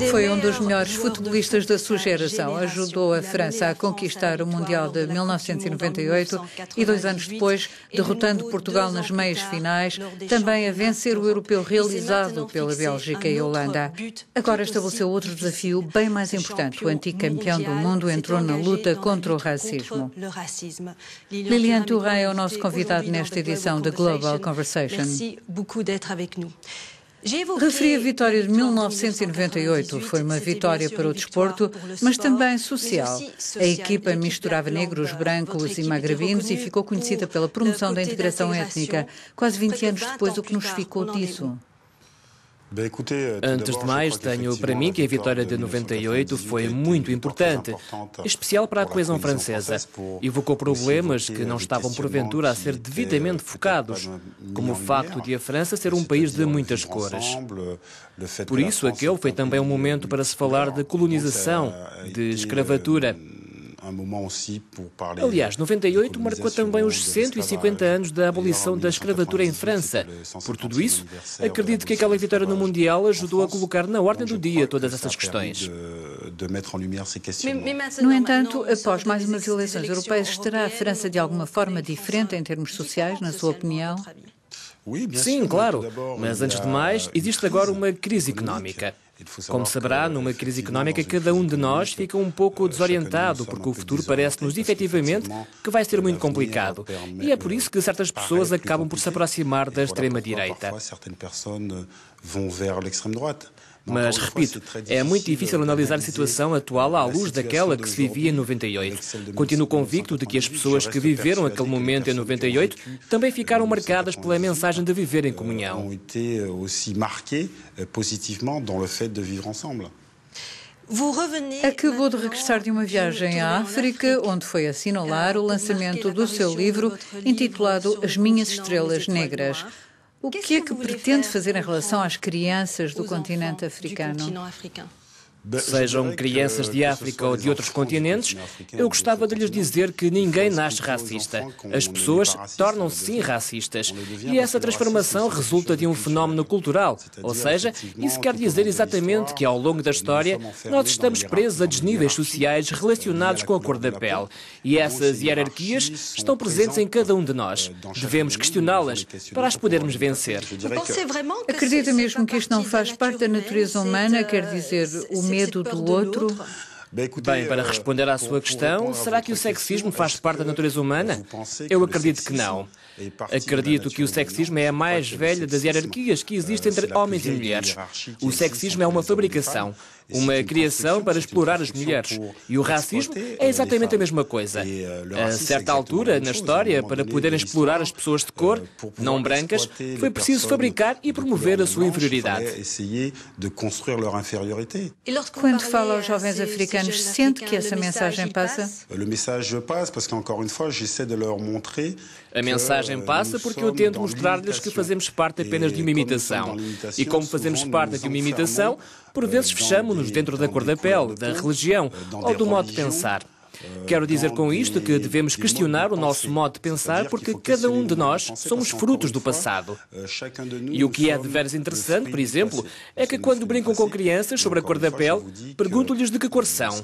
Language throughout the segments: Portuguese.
Foi um dos melhores futebolistas da sua geração. Ajudou a França a conquistar o Mundial de 1998 e 2 anos depois, derrotando Portugal nas meias finais, também a vencer o europeu realizado pela Bélgica e Holanda. Agora estabeleceu outro desafio bem mais importante. O antigo campeão do mundo entrou na luta contra o racismo. Liliane Thuram é o nosso convidado nesta edição da Global Conversation. Referi a vitória de 1998. Foi uma vitória para o desporto, mas também social. A equipa misturava negros, brancos e magrebinos e ficou conhecida pela promoção da integração étnica. Quase 20 anos depois, o que nos ficou disso? Antes de mais, tenho para mim que a vitória de 98 foi muito importante, especial para a coesão francesa. Evocou problemas que não estavam porventura a ser devidamente focados, como o facto de a França ser um país de muitas cores. Por isso, aquele foi também um momento para se falar de colonização, de escravatura. Aliás, 98 marcou também os 150 anos da abolição da escravatura em França. Por tudo isso, acredito que aquela vitória no Mundial ajudou a colocar na ordem do dia todas essas questões. No entanto, após mais umas eleições europeias, estará a França de alguma forma diferente em termos sociais, na sua opinião? Sim, claro. Mas antes de mais, existe agora uma crise económica. Como saberá, numa crise económica, cada um de nós fica um pouco desorientado, porque o futuro parece-nos efetivamente que vai ser muito complicado. E é por isso que certas pessoas acabam por se aproximar da extrema-direita. Mas, repito, é muito difícil analisar a situação atual à luz daquela que se vivia em 98. Continuo convicto de que as pessoas que viveram aquele momento em 98 também ficaram marcadas pela mensagem de viver em comunhão. Acabou de regressar de uma viagem à África, onde foi assinalar o lançamento do seu livro intitulado As Minhas Estrelas Negras. O que é que pretende fazer em relação às crianças do continente africano? Sejam crianças de África ou de outros continentes, eu gostava de lhes dizer que ninguém nasce racista. As pessoas tornam-se sim racistas. E essa transformação resulta de um fenómeno cultural. Ou seja, isso quer dizer exatamente que ao longo da história nós estamos presos a desníveis sociais relacionados com a cor da pele. E essas hierarquias estão presentes em cada um de nós. Devemos questioná-las para as podermos vencer. Acredita mesmo que isto não faz parte da natureza humana, quer dizer, o medo do outro? Bem, para responder à sua questão, será que o sexismo faz parte da natureza humana? Eu acredito que não. Acredito que o sexismo é a mais velha das hierarquias que existem entre homens e mulheres. O sexismo é uma fabricação, uma criação para explorar as mulheres. E o racismo é exatamente a mesma coisa. A certa altura, na história, para poderem explorar as pessoas de cor, não brancas, foi preciso fabricar e promover a sua inferioridade. Quando fala aos jovens africanos, sente que essa mensagem passa? A mensagem passa porque eu tento mostrar-lhes que fazemos parte apenas de uma imitação. E como fazemos parte de uma imitação, por vezes fechamos-nos dentro da cor da pele, da religião ou do modo de pensar. Quero dizer com isto que devemos questionar o nosso modo de pensar porque cada um de nós somos frutos do passado. E o que é de veras interessante, por exemplo, é que quando brincam com crianças sobre a cor da pele, pergunto-lhes de que cor são.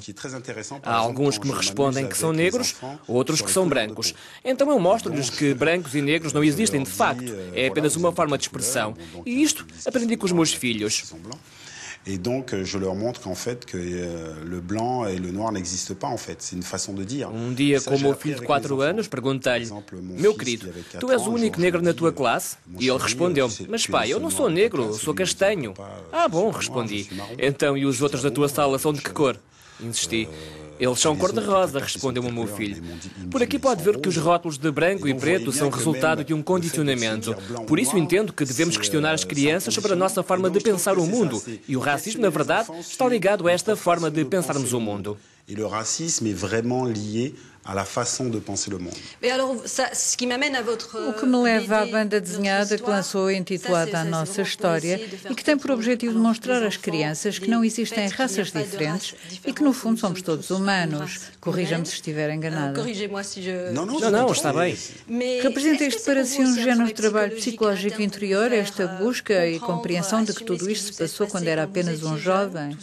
Há alguns que me respondem que são negros, outros que são brancos. Então eu mostro-lhes que brancos e negros não existem de facto, é apenas uma forma de expressão. E isto aprendi com os meus filhos. Et donc, je leur montre qu'en fait, que le blanc et le noir n'existent pas, en fait. C'est une façon de dire. Um dia, com o meu filho de 4 anos, perguntei-lhe: meu querido, tu és o único negro na tua classe? E ele respondeu: mas pai, eu não sou negro, sou castanho. Ah, bom, respondi. Então, e os outros da tua sala são de que cor? Insisti. Eles são cor-de-rosa, respondeu-me o meu filho. Por aqui pode ver que os rótulos de branco e preto são resultado de um condicionamento. Por isso entendo que devemos questionar as crianças sobre a nossa forma de pensar o mundo. E o racismo, na verdade, está ligado a esta forma de pensarmos o mundo. Et le racisme est vraiment lié à la façon de penser le monde. O que me leva à banda desenhada que lançou intitulada A Nossa História e que tem por objetivo demonstrar às crianças que não existem raças diferentes e que no fundo somos todos humanos. Corrija-me se estiver enganada. Não, está bem. Representa isto para si um género de trabalho psicológico interior, esta busca e compreensão de que tudo isto se passou quando era apenas um jovem?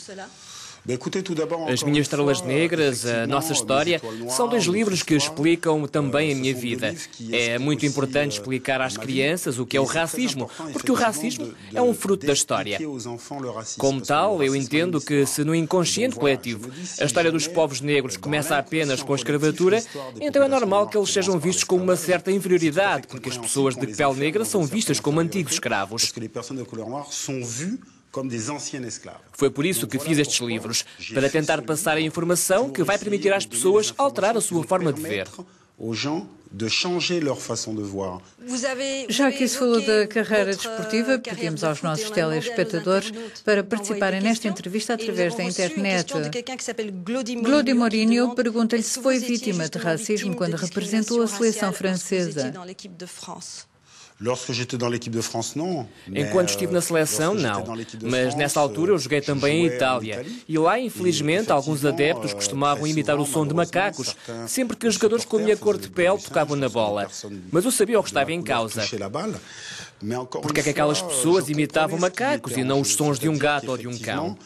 As Minhas Estrelas Negras, A Nossa História, são dois livros que explicam também a minha vida. É muito importante explicar às crianças o que é o racismo, porque o racismo é um fruto da história. Como tal, eu entendo que se no inconsciente coletivo a história dos povos negros começa apenas com a escravatura, então é normal que eles sejam vistos com uma certa inferioridade, porque as pessoas de pele negra são vistas como antigos escravos. Foi por isso que fiz estes livros, para tentar passar a informação que vai permitir às pessoas alterar a sua forma de ver. Já que se falou da carreira desportiva, pedimos aos nossos telespectadores para participarem nesta entrevista através da internet. Glody Mourinho pergunta-lhe se foi vítima de racismo quando representou a seleção francesa. Enquanto estive na seleção, não. Mas nessa altura eu joguei também em Itália. E lá, infelizmente, alguns adeptos costumavam imitar o som de macacos, sempre que os jogadores com a minha cor de pele tocavam na bola. Mas eu sabia o que estava em causa. Porque é que aquelas pessoas imitavam macacos e não os sons de um gato ou de um cão?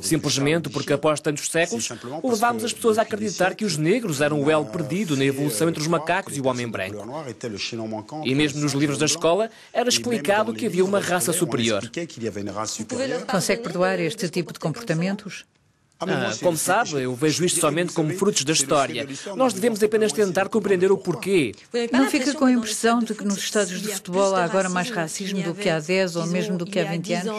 Simplesmente porque, após tantos séculos, levámos as pessoas a acreditar que os negros eram o elo perdido na evolução entre os macacos e o homem branco. E mesmo nos livros da escola era explicado que havia uma raça superior. Consegue perdoar este tipo de comportamentos? Como sabe, eu vejo isto somente como frutos da história. Nós devemos apenas tentar compreender o porquê. Não fica com a impressão de que nos estádios de futebol há agora mais racismo do que há 10 ou mesmo do que há 20 anos?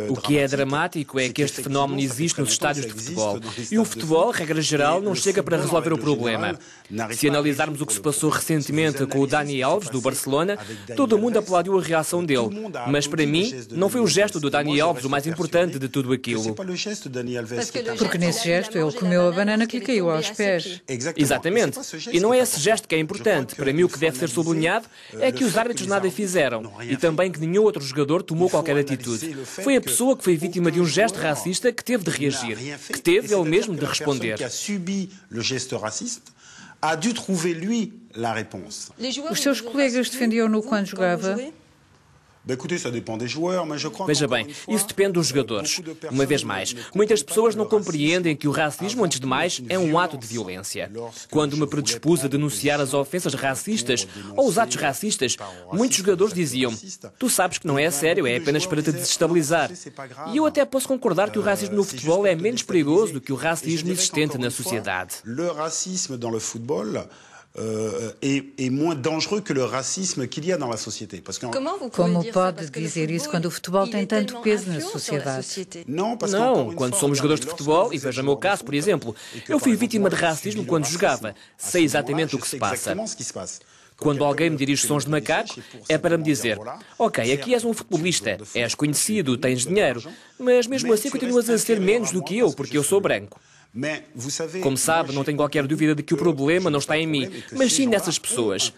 O que é dramático é que este fenómeno existe nos estádios de futebol. E o futebol, regra geral, não chega para resolver o problema. Se analisarmos o que se passou recentemente com o Dani Alves, do Barcelona, todo o mundo aplaudiu a reação dele. Mas para mim, não foi o gesto do Dani Alves o mais importante de tudo aquilo. Porque nesse gesto ele comeu a banana que lhe caiu aos pés. Exatamente. E não é esse gesto que é importante. Para mim o que deve ser sublinhado é que os árbitros nada fizeram e também que nenhum outro jogador tomou qualquer atitude. Foi a pessoa que foi vítima de um gesto racista que teve de reagir, que teve ele mesmo de responder. Os seus colegas defendiam-no quando jogava? Veja bem, isso depende dos jogadores. Uma vez mais, muitas pessoas não compreendem que o racismo, antes de mais, é um ato de violência. Quando me predispus a denunciar as ofensas racistas ou os atos racistas, muitos jogadores diziam: tu sabes que não é sério, é apenas para te desestabilizar. E eu até posso concordar que o racismo no futebol é menos perigoso do que o racismo existente na sociedade. est moins dangereux que le racisme qu'il y a dans la société. Como pode dizer isso quando o futebol tem tanto peso na sociedade? Não, quando somos jogadores de futebol, e veja o meu caso, por exemplo, eu fui vítima de racismo quando jogava. Sei exatamente o que se passa. Quando alguém me dirige sons de macaco, é para me dizer: ok, aqui és um futebolista, és conhecido, tens dinheiro, mas mesmo assim continuas a ser menos do que eu, porque eu sou branco. Como sabe, não tenho qualquer dúvida de que o problema não está em mim, mas sim nessas pessoas.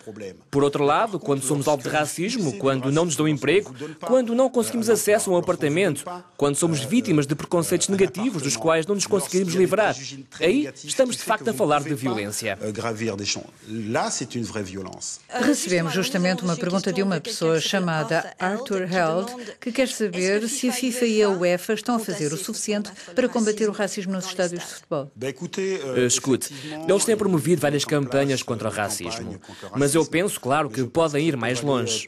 Por outro lado, quando somos alvo de racismo, quando não nos dão emprego, quando não conseguimos acesso a um apartamento, quando somos vítimas de preconceitos negativos dos quais não nos conseguimos livrar, aí estamos de facto a falar de violência. Recebemos justamente uma pergunta de uma pessoa chamada Arthur Held, que quer saber se a FIFA e a UEFA estão a fazer o suficiente para combater o racismo nos estádios de futebol. Escute, eles têm promovido várias campanhas contra o racismo, mas eu penso, claro, que podem ir mais longe.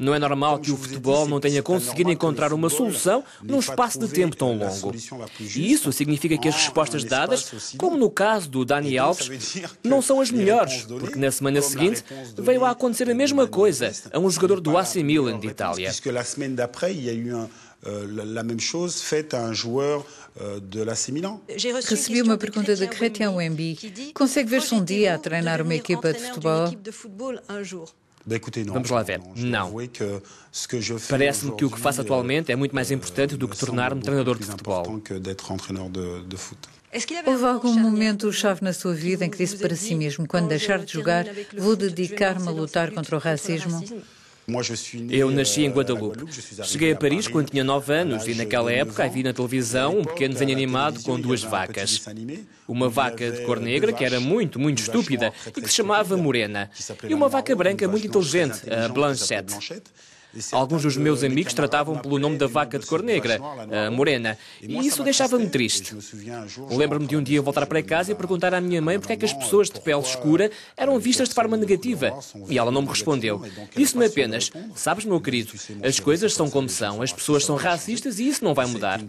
Não é normal que o futebol não tenha conseguido encontrar uma solução num espaço de tempo tão longo. E isso significa que as respostas dadas, como no caso do Dani Alves, não são as melhores, porque na semana seguinte veio a acontecer a mesma coisa a um jogador do AC Milan de Itália. La même chose faite à un joueur de l'AC Milan. Recebi uma pergunta de Chrétien Wemby. Consegue ver-se um dia a treinar uma equipa de futebol? Vamos lá ver. Não. Parece-me que o que faço atualmente é muito mais importante do que tornar-me treinador de futebol. Houve algum momento-chave na sua vida em que disse para si mesmo, quando deixar de jogar, vou dedicar-me a lutar contra o racismo? Eu nasci em Guadalupe. Cheguei a Paris quando tinha 9 anos e naquela época havia na televisão um pequeno desenho animado com 2 vacas. Uma vaca de cor negra que era muito, muito estúpida e que se chamava Morena. E uma vaca branca muito inteligente, a Blanchette. Alguns dos meus amigos tratavam pelo nome da vaca de cor negra, a Morena, e isso deixava-me triste. Lembro-me de um dia voltar para casa e perguntar à minha mãe porque é que as pessoas de pele escura eram vistas de forma negativa. E ela não me respondeu. Disse-me apenas, sabes, meu querido, as coisas são como são, as pessoas são racistas e isso não vai mudar.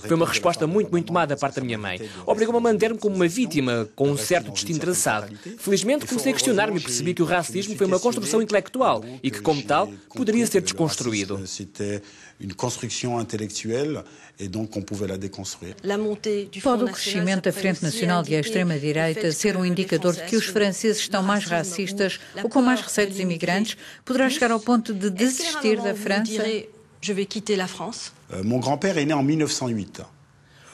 Foi uma resposta muito, muito má da parte da minha mãe. Obrigou-me a manter-me como uma vítima, com um certo destino traçado. Felizmente comecei a questionar-me e percebi que o racismo foi uma construção intelectual e que, como tal, poderia ser desconstruído. Pode o crescimento da Frente Nacional e a extrema-direita ser um indicador de que os franceses estão mais racistas ou com mais receio dos imigrantes? Poderá chegar ao ponto de desistir da França? Mon grand-père est né en 1908.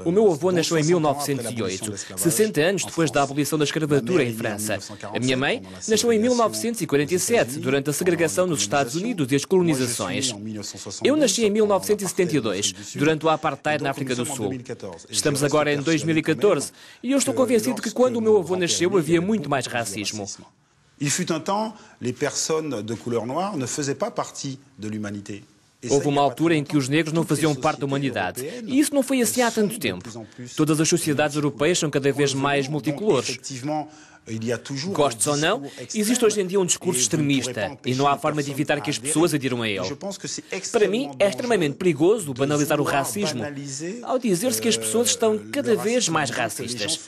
O meu avô nasceu em 1908, 60 anos depois da abolição da escravatura em França. A minha mãe nasceu em 1947, durante a segregação nos Estados Unidos e as colonizações. Eu nasci em 1972, durante o apartheid na África do Sul. Estamos agora em 2014 e eu estou convencido que quando o meu avô nasceu havia muito mais racismo. Il fut un temps, les personnes de couleur noire ne faisaient pas partie de l'humanité. Houve uma altura em que os negros não faziam parte da humanidade. E isso não foi assim há tanto tempo. Todas as sociedades europeias são cada vez mais multicolores. Gostes ou não, existe hoje em dia um discurso extremista e não há forma de evitar que as pessoas adiram a ele. Para mim, é extremamente perigoso banalizar o racismo ao dizer-se que as pessoas estão cada vez mais racistas.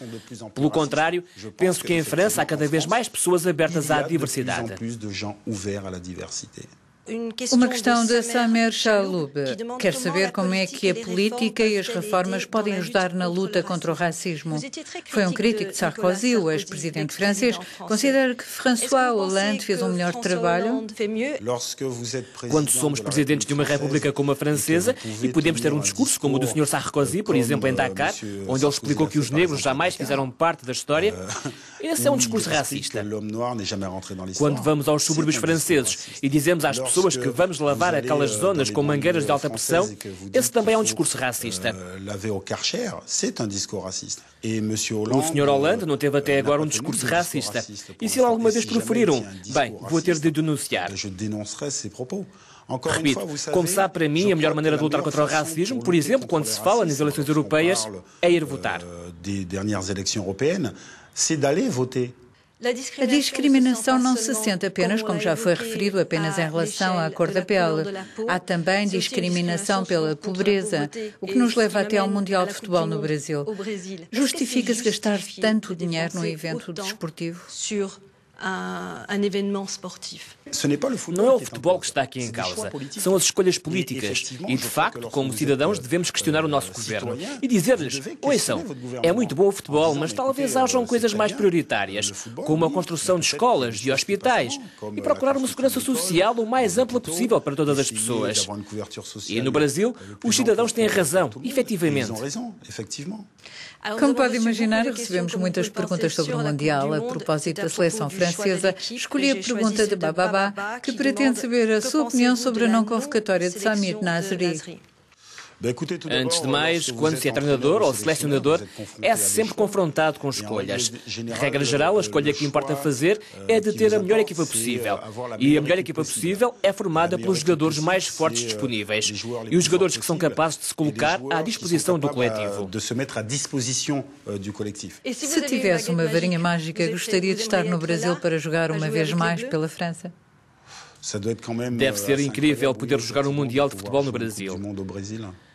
Pelo contrário, penso que em França há cada vez mais pessoas abertas à diversidade. Uma questão da Samer Chaloub. Quer saber como é que a política e as reformas podem ajudar na luta contra o racismo. Foi um crítico de Sarkozy, o ex-presidente francês. Considera que François Hollande fez um melhor trabalho? Quando somos presidentes de uma república como a francesa e podemos ter um discurso como o do Sr. Sarkozy, por exemplo, em Dakar, onde ele explicou que os negros jamais fizeram parte da história, esse é um discurso racista. Quando vamos aos subúrbios franceses e dizemos às pessoas que vamos lavar aquelas zonas com mangueiras de alta pressão, esse também é um discurso racista. O Sr. Hollande não teve até agora um discurso racista. E se ele alguma vez proferir um, bem, vou ter de denunciar. Repito, como sabe, para mim, a melhor maneira de lutar contra o racismo, por exemplo, quando se fala nas eleições europeias, é ir votar. A discriminação não se sente apenas, como já foi referido, apenas em relação à cor da pele. Há também discriminação pela pobreza, o que nos leva até ao Mundial de Futebol no Brasil. Justifica-se gastar tanto dinheiro num evento desportivo? Não é o futebol que está aqui em causa, são as escolhas políticas. E, de facto, como cidadãos, devemos questionar o nosso governo e dizer-lhes, ouçam, é muito bom o futebol, mas talvez hajam coisas mais prioritárias, como a construção de escolas e hospitais, e procurar uma segurança social o mais ampla possível para todas as pessoas. E no Brasil, os cidadãos têm razão, efetivamente. Como pode imaginar, recebemos muitas perguntas sobre o Mundial. A propósito da seleção francesa, escolhi a pergunta de Bababa, que pretende saber a sua opinião sobre a não convocatória de Samir Nasri. Antes de mais, quando se é treinador ou selecionador, é sempre confrontado com escolhas. Regra geral, a escolha que importa fazer é de ter a melhor equipa possível. E a melhor equipa possível é formada pelos jogadores mais fortes disponíveis. E os jogadores que são capazes de se colocar à disposição do coletivo. Se tivesse uma varinha mágica, gostaria de estar no Brasil para jogar uma vez mais pela França? Deve ser incrível poder jogar um Mundial de Futebol no Brasil.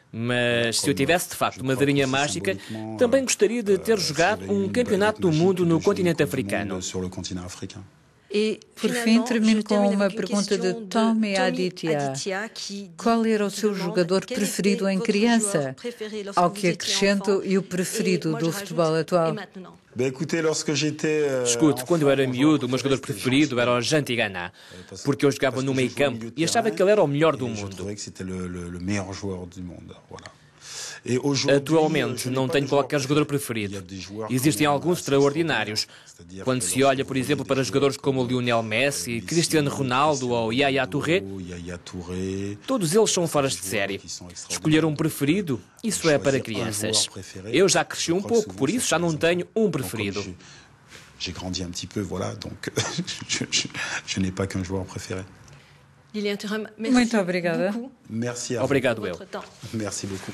Mas se eu tivesse de facto uma varinha mágica, também gostaria de ter jogado um campeonato do mundo no continente africano. Por fim, termino com uma pergunta de Tommy Aditya. Qual era o seu jogador preferido em criança? Ao que acrescento, e o preferido do futebol atual? Escute, quando eu era miúdo, o meu jogador preferido era o Jean Tigana, porque eu jogava no meio campo e achava que ele era o melhor do mundo. Atualmente não tenho qualquer jogador preferido. Existem alguns extraordinários. Quando se olha, por exemplo, para jogadores como Lionel Messi, Cristiano Ronaldo ou Yaya Touré, todos eles são fora de série. Escolher um preferido, isso é para crianças. Eu já cresci um pouco, por isso já não tenho um preferido. J'ai grandi un petit peu, voilà, donc je n'ai pas qu'un joueur préféré. Muito obrigada. Merci à vous. Obrigado, eu. Merci beaucoup.